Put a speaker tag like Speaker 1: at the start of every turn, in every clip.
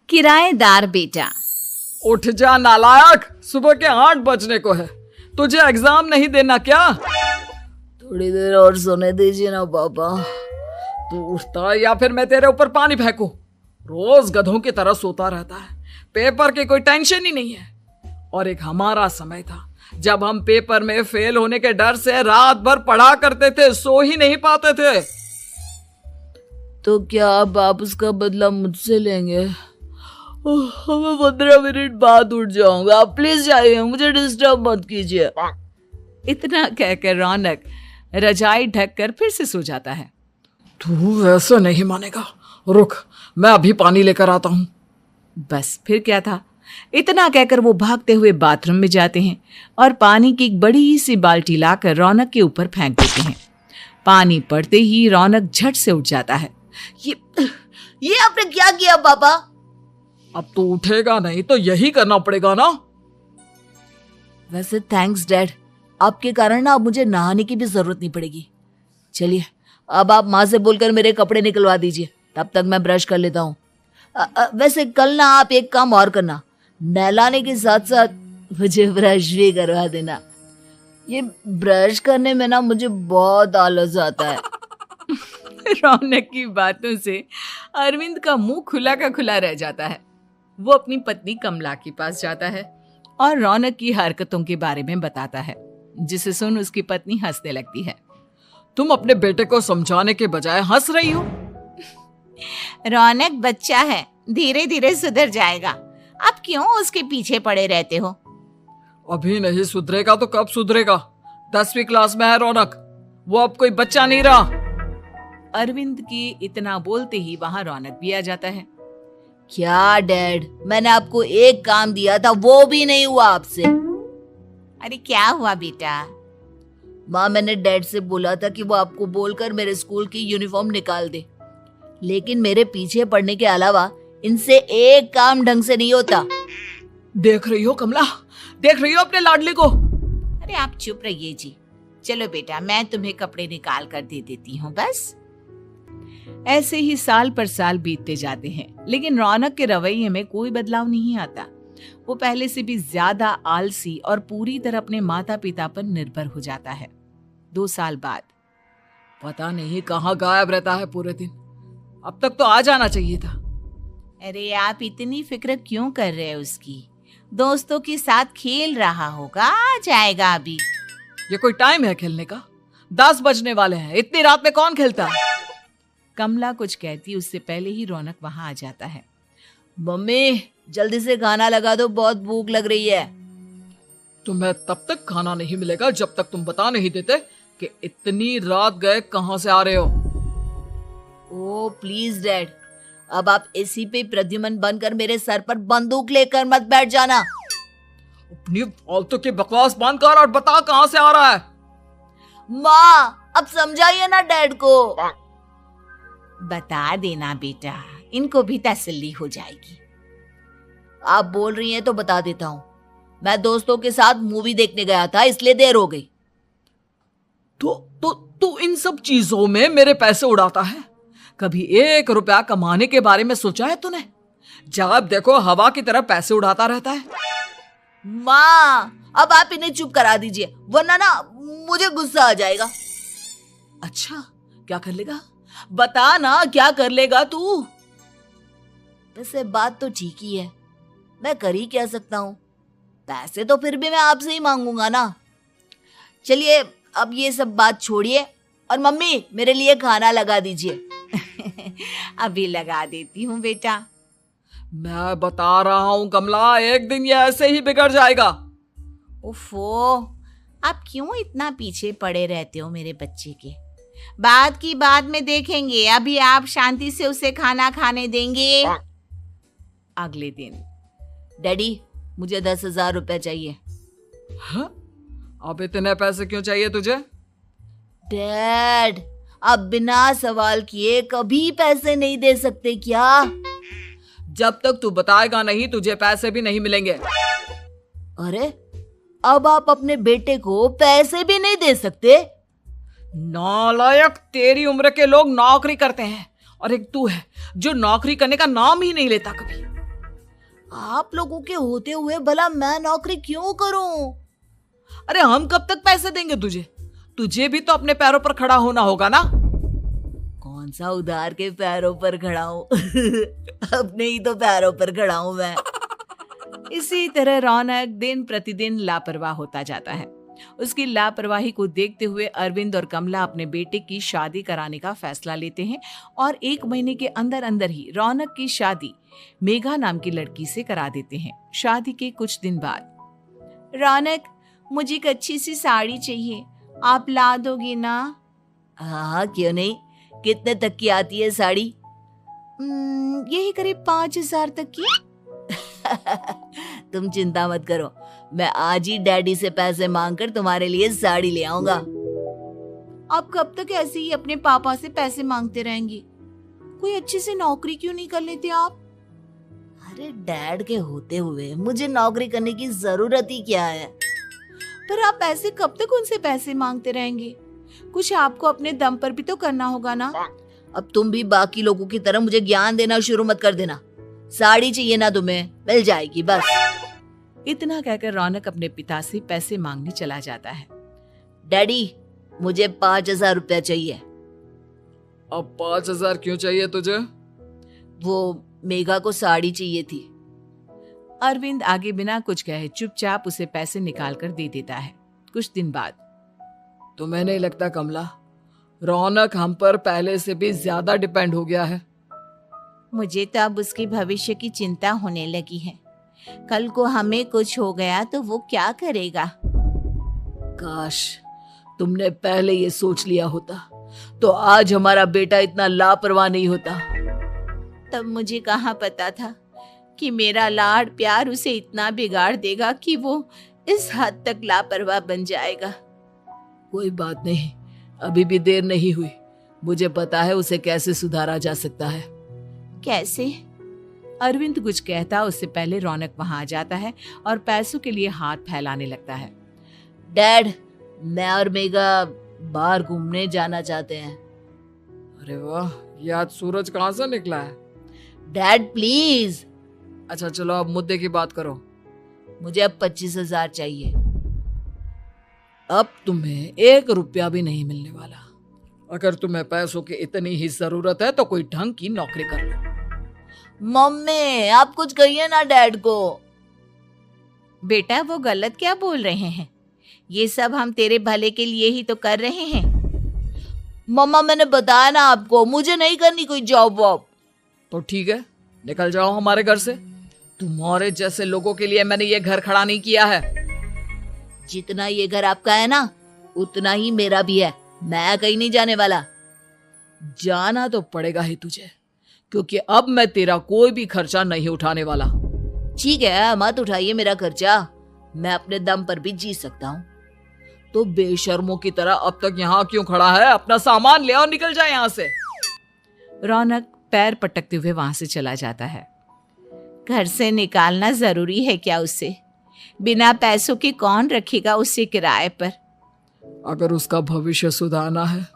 Speaker 1: किराएदार बेटा।
Speaker 2: उठ जा नालायक, सुबह के 8 बजने को है। तुझे एग्जाम नहीं देना क्या?
Speaker 3: थोड़ी देर और सोने दीजिए ना पापा।
Speaker 2: तू उठता या फिर मैं तेरे ऊपर पानी फेंकूं? रोज गधों की तरह सोता रहता है, पेपर की कोई टेंशन ही नहीं है। और एक हमारा समय था जब हम पेपर में फेल होने के डर से रात भर पढ़ा करते थे, सो ही नहीं पाते थे।
Speaker 3: तो क्या अब आप उसका बदला मुझसे लेंगे? मैं 15 मिनट बाद उठ जाऊंगा, आप प्लीज जाइए, मुझे डिस्टर्ब मत कीजिए।
Speaker 1: इतना कहकर रौनक रजाई ढककर फिर से सो जाता है।
Speaker 2: तू वैसे नहीं मानेगा, रुक मैं अभी पानी लेकर आता हूं।
Speaker 1: बस फिर क्या था, इतना कहकर वो भागते हुए बाथरूम में जाते हैं और पानी की एक बड़ी सी बाल्टी लाकर रौनक के ऊपर फेंक देते हैं। पानी पड़ते ही रौनक झट से उठ जाता है।
Speaker 3: ये आपने क्या किया पापा?
Speaker 2: अब तो उठेगा नहीं तो यही करना पड़ेगा ना।
Speaker 3: वैसे थैंक्स डैड, आपके कारण ना अब मुझे नहाने की भी जरूरत नहीं पड़ेगी। चलिए अब आप माँ से बोलकर मेरे कपड़े निकलवा दीजिए, तब तक मैं ब्रश कर लेता हूँ। वैसे कल ना आप एक काम और करना, नहलाने के साथ साथ मुझे ब्रश भी करवा देना। ये ब्रश करने में ना मुझे बहुत आलस आता है।
Speaker 1: रौनक की बातों से अरविंद का मुंह खुला का खुला रह जाता है। वो अपनी पत्नी कमला के पास जाता है और रौनक की हरकतों के बारे में बताता है, जिसे सुन उसकी पत्नी हंसने लगती है।
Speaker 2: तुम अपने बेटे को समझाने के बजाय हंस रही हो।
Speaker 1: रौनक बच्चा है, धीरे धीरे सुधर जाएगा, आप क्यों उसके पीछे पड़े रहते हो?
Speaker 2: अभी नहीं सुधरेगा तो कब सुधरेगा? 10वीं क्लास में है रौनक, वो अब कोई बच्चा नहीं रहा।
Speaker 1: अरविंद की इतना बोलते ही वहां रौनक भी आ जाता है।
Speaker 3: क्या डैड, मैंने आपको एक काम दिया था, वो भी नहीं हुआ आपसे।
Speaker 1: अरे क्या हुआ बेटा?
Speaker 3: माँ, मैंने डैड से बोला था कि वो आपको बोलकर मेरे स्कूल की यूनिफॉर्म निकाल दे, लेकिन मेरे पीछे पड़ने के अलावा इनसे एक काम ढंग से नहीं होता।
Speaker 2: देख रही हो कमला, देख रही हो अपने लाडले को?
Speaker 1: अरे आप चुप रहिए जी। चलो बेटा, मैं तुम्हें कपड़े निकाल कर दे देती हूँ। बस ऐसे ही साल पर साल बीतते जाते हैं, लेकिन रौनक के रवैये में कोई बदलाव नहीं आता। वो पहले से भी ज्यादा आलसी और पूरी तरह अपने माता पिता पर निर्भर हो जाता है। 2 साल बाद
Speaker 2: पता नहीं कहाँ गायब रहता है पूरे दिन, अब तक तो आ जाना चाहिए था।
Speaker 1: अरे आप इतनी फिक्र क्यों कर रहे हैं उसकी? दोस्तों के साथ खेल रहा होगा, आ जाएगा अभी।
Speaker 2: ये कोई टाइम है खेलने का? 10 बजने वाले हैं, इतनी रात में कौन खेलता है?
Speaker 1: कमला कुछ कहती उससे पहले ही रौनक वहां आ जाता है।
Speaker 3: मम्मी जल्दी से खाना लगा दो, बहुत भूख लग रही है।
Speaker 2: तुम्हें तब तक खाना नहीं मिलेगा जब तक तुम बता नहीं देते कि इतनी रात गए कहां से आ रहे हो।
Speaker 3: ओ प्लीज डैड, अब आप एसी पे प्रद्युमन बनकर मेरे सर पर बंदूक लेकर मत बैठ जाना।
Speaker 2: अपनी फालतू की बकवास बंद कर और बता कहां से आ रहा है।
Speaker 3: माँ अब समझाइए ना डैड को।
Speaker 1: बता देना बेटा, इनको भी तसल्ली हो जाएगी।
Speaker 3: आप बोल रही हैं तो बता देता हूँ, मैं दोस्तों के साथ मूवी देखने गया था, इसलिए देर हो गई।
Speaker 2: तो इन सब चीजों में मेरे पैसे उड़ाता है। कभी 1 रुपया कमाने के बारे में सोचा है तूने? जब देखो हवा की तरह पैसे उड़ाता रहता है।
Speaker 3: माँ अब आप इन्हें चुप करा दीजिए, वरना ना मुझे गुस्सा आ जाएगा।
Speaker 2: अच्छा क्या कर लेगा? बता ना क्या कर लेगा तू?
Speaker 3: वैसे बात तो ठीक ही है, मैं कर ही क्या सकता हूँ। पैसे तो फिर भी मैं आपसे ही मांगूंगा ना। चलिए अब ये सब बात छोड़िए और मम्मी मेरे लिए खाना लगा दीजिए।
Speaker 1: अभी लगा देती हूँ बेटा।
Speaker 2: मैं बता रहा हूँ कमला, एक दिन ये ऐसे ही बिगड़ जाएगा।
Speaker 1: ओफो, आप क्यों इतना पीछे पड़े रहते हो मेरे बच्चे के? बाद की बात में देखेंगे, अभी आप शांति से उसे खाना खाने देंगे। अगले दिन
Speaker 3: डैडी मुझे 10,000 रुपए चाहिए।
Speaker 2: हाँ? अब इतने पैसे क्यों चाहिए तुझे?
Speaker 3: डैड आप बिना सवाल किए कभी पैसे नहीं दे सकते क्या?
Speaker 2: जब तक तू बताएगा नहीं तुझे पैसे भी नहीं मिलेंगे।
Speaker 3: अरे अब आप अपने बेटे को पैसे भी नहीं दे सकते?
Speaker 2: नालायक, तेरी उम्र के लोग नौकरी करते हैं और एक तू है जो नौकरी करने का नाम ही नहीं लेता कभी।
Speaker 3: आप लोगों के होते हुए भला मैं नौकरी क्यों करूं?
Speaker 2: अरे हम कब तक पैसे देंगे तुझे? तुझे भी तो अपने पैरों पर खड़ा होना होगा ना।
Speaker 3: कौन सा उधार के पैरों पर खड़ा हूं? अपने ही तो पैरों पर खड़ा हूं मैं।
Speaker 1: इसी तरह रौनक दिन प्रतिदिन लापरवाह होता जाता है। उसकी लापरवाही को देखते हुए अरविंद और कमला अपने बेटे की शादी कराने का फैसला लेते हैं और 1 महीने के अंदर अंदर ही रौनक की शादी मेघा नाम की लड़की से करा देते हैं। शादी के कुछ दिन बाद,
Speaker 3: रौनक, मुझे एक अच्छी सी साड़ी चाहिए, आप ला दोगे ना? हाँ, क्यों नहीं। कितने तक की आती है साड़ी? यही करीब 5,000 तक की। तुम चिंता मत करो, मैं आज ही डैडी से पैसे मांगकर तुम्हारे लिए साड़ी ले आऊंगा। आप कब तक ऐसे ही अपने पापा से पैसे मांगते रहेंगे? कोई अच्छी सी नौकरी क्यों नहीं कर लेते आप? अरे डैड के होते हुए मुझे नौकरी करने की जरूरत ही क्या है? पर आप ऐसे कब तक उनसे पैसे मांगते रहेंगे? कुछ आपको अपने दम पर भी तो करना होगा ना। अब तुम भी बाकी लोगों की तरह मुझे ज्ञान देना शुरू मत कर देना। साड़ी चाहिए ना तुम्हें, मिल जाएगी बस।
Speaker 1: इतना कहकर रौनक अपने पिता से पैसे मांगने चला जाता है।
Speaker 3: डैडी, मुझे 5,000 रुपया चाहिए।
Speaker 2: अब 5,000 क्यों चाहिए तुझे?
Speaker 3: वो मेघा को साड़ी चाहिए थी।
Speaker 1: अरविंद आगे बिना कुछ कहे चुपचाप उसे पैसे निकाल कर दे देता है। कुछ दिन बाद,
Speaker 2: तुम्हें नहीं लगता कमला, रौनक हम पर पहले से भी ज्यादा डिपेंड हो गया है?
Speaker 1: मुझे तो अब उसके भविष्य की चिंता होने लगी है। कल को हमें कुछ हो गया तो वो क्या करेगा?
Speaker 3: काश तुमने पहले ये सोच लिया होता तो आज हमारा बेटा इतना लापरवाह नहीं होता।
Speaker 1: तब मुझे कहाँ पता था कि मेरा लाड प्यार उसे इतना बिगाड़ देगा कि वो इस हद तक लापरवाह बन जाएगा।
Speaker 3: कोई बात नहीं, अभी भी देर नहीं हुई। मुझे पता है उसे कैसे सुधारा जा सकता है।
Speaker 1: कैसे? अरविंद कुछ कहता उससे पहले रौनक वहां आ जाता है और पैसों के लिए हाथ फैलाने लगता है।
Speaker 3: डैड, मैं और मेघा बाहर घूमने जाना चाहते हैं।
Speaker 2: अरे वाह, ये आज सूरज कहाँ से निकला है?
Speaker 3: Dad please.
Speaker 2: अच्छा चलो अब मुद्दे की बात करो।
Speaker 3: मुझे अब 25,000 चाहिए।
Speaker 2: अब तुम्हें 1 रुपया भी नहीं मिलने वाला। अगर तुम्हें पैसों की इतनी ही जरूरत है तो कोई ढंग की नौकरी कर लो।
Speaker 3: मम्मी, आप कुछ कहिए ना डैड को।
Speaker 1: बेटा, वो गलत क्या बोल रहे हैं? ये सब हम तेरे भले के लिए ही तो कर रहे हैं।
Speaker 3: मम्मा, मैंने बताया ना आपको, मुझे नहीं करनी कोई जॉब वॉब।
Speaker 2: तो ठीक है, निकल जाओ हमारे घर से। तुम्हारे जैसे लोगों के लिए मैंने ये घर खड़ा नहीं किया है।
Speaker 3: जितना ये घर आपका है ना, उतना ही मेरा भी है। मैं कहीं नहीं जाने वाला।
Speaker 2: जाना तो पड़ेगा ही तुझे, क्योंकि अब मैं तेरा कोई भी खर्चा नहीं उठाने वाला।
Speaker 3: ठीक है, मत उठाइए मेरा खर्चा, मैं अपने दम पर भी जी सकता हूँ।
Speaker 2: तो बेशर्मों की तरह अब तक यहाँ क्यों खड़ा है? अपना सामान ले और निकल जाए यहाँ से।
Speaker 1: रौनक पैर पटकते हुए वहां से चला जाता है। घर से निकालना जरूरी है क्या उसे? बिना पैसों के कौन रखेगा उसे किराए पर?
Speaker 2: अगर उसका भविष्य सुधारना है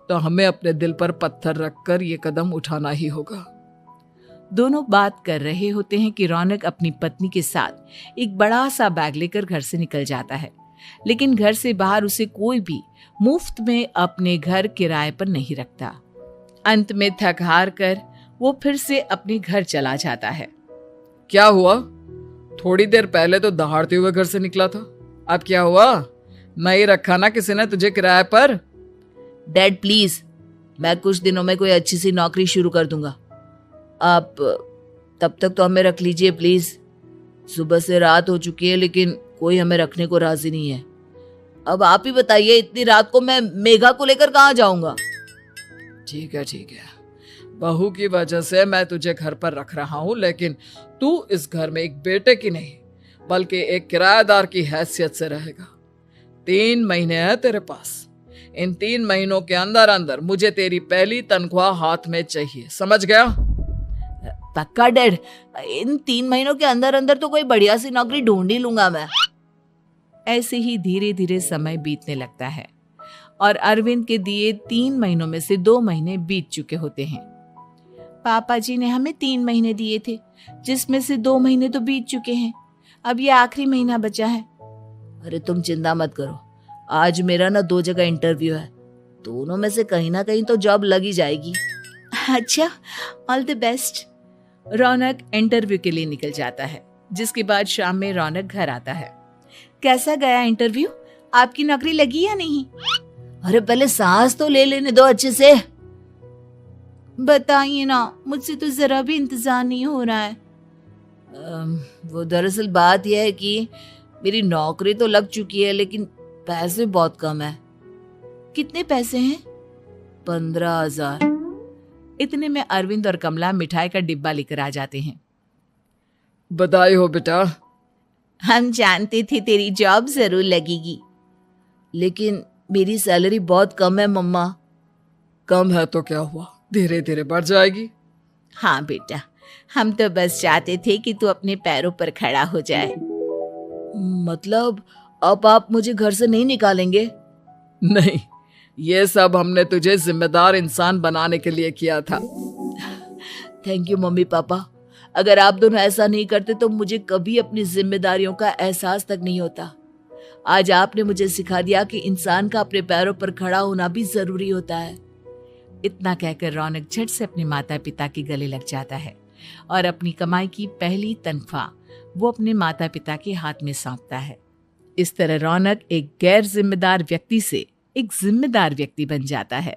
Speaker 2: तो हमें अपने दिल पर पत्थर रखकर ये कदम उठाना ही होगा।
Speaker 1: दोनों बात कर रहे होते हैं कि रौनक अपनी पत्नी के साथ एक बड़ा सा बैग लेकर घर से निकल जाता है, लेकिन घर से बाहर उसे कोई भी मुफ्त में अपने घर किराए पर नहीं रखता। अंत में थक हार कर वो फिर से अपने घर चला जाता है।
Speaker 2: क्या हुआ? थोड़ी देर पहले तो दहाड़ते हुए घर से निकला था, अब क्या हुआ? नहीं रखा ना किसी ने तुझे किराए पर?
Speaker 3: डैड प्लीज, मैं कुछ दिनों में कोई अच्छी सी नौकरी शुरू कर दूंगा। आप तब तक तो हमें रख लीजिए प्लीज। सुबह से रात हो चुकी है लेकिन कोई हमें रखने को राजी नहीं है। अब आप ही बताइए, इतनी रात को मैं मेघा को लेकर कहाँ जाऊंगा?
Speaker 2: ठीक है, बहू की वजह से मैं तुझे घर पर रख रहा हूँ, लेकिन तू इस घर में एक बेटे की नहीं बल्कि एक किराएदार की हैसियत से रहेगा। 3 महीने हैं तेरे पास। इन 3 महीनों के अंदर अंदर मुझे तेरी पहली तनख्वाह हाथ में चाहिए, समझ गया?
Speaker 3: पक्का डैड, इन 3 महीनों के अंदर अंदर तो कोई बढ़िया सी नौकरी ढूंढ ही लूंगा मैं।
Speaker 1: ऐसे ही धीरे धीरे समय बीतने लगता है और अरविंद के दिए 3 महीनों में से 2 महीने बीत चुके होते हैं। पापा जी ने हमें 3 महीने दिए थे, जिसमें से 2 महीने तो बीत चुके हैं। अब ये आखिरी महीना बचा है।
Speaker 3: अरे तुम चिंता मत करो, आज मेरा ना 2 जगह इंटरव्यू है, दोनों में से कहीं ना कहीं तो जॉब लगी जाएगी।
Speaker 1: अच्छा, all the best. Raunak interview के लिए निकल जाता है, जिसके बाद शाम में रौनक घर आता है। कैसा गया इंटरव्यू? आपकी नौकरी लगी या नहीं?
Speaker 3: अरे पहले सांस तो ले लेने दो अच्छे से।
Speaker 1: बताइए ना, मुझसे तो जरा भी इंतजार नहीं हो रहा है।
Speaker 3: वो दरअसल बात यह है कि मेरी नौकरी तो लग चुकी है, लेकिन पैसे बहुत कम है।
Speaker 1: कितने पैसे हैं?
Speaker 3: 15,000।
Speaker 1: इतने में अरविंद और कमला मिठाई का डिब्बा लेकर आ जाते हैं।
Speaker 2: बधाई हो बेटा।
Speaker 1: हम जानते थे तेरी जॉब जरूर लगेगी।
Speaker 3: लेकिन मेरी सैलरी बहुत कम है मम्मा।
Speaker 2: कम है तो क्या हुआ, धीरे धीरे बढ़ जाएगी।
Speaker 1: हाँ बेटा, हम तो बस चाहते थे कि तू अपने पैरों पर खड़ा हो जाए।
Speaker 3: मतलब अब आप मुझे घर से नहीं निकालेंगे?
Speaker 2: नहीं, ये सब हमने तुझे जिम्मेदार इंसान बनाने के लिए किया था।
Speaker 3: Thank you mummy papa. अगर आप दोनों ऐसा नहीं करते तो मुझे कभी अपनी जिम्मेदारियों का एहसास तक नहीं होता। आज आपने मुझे सिखा दिया कि इंसान का अपने पैरों पर खड़ा होना भी जरूरी होता है।
Speaker 1: इतना कहकर रौनक झट से अपने माता पिता के गले लग जाता है और अपनी कमाई की पहली तनख्वाह वो अपने माता पिता के हाथ में सौंपता है। इस तरह रौनक एक गैर जिम्मेदार व्यक्ति से एक जिम्मेदार व्यक्ति बन जाता है।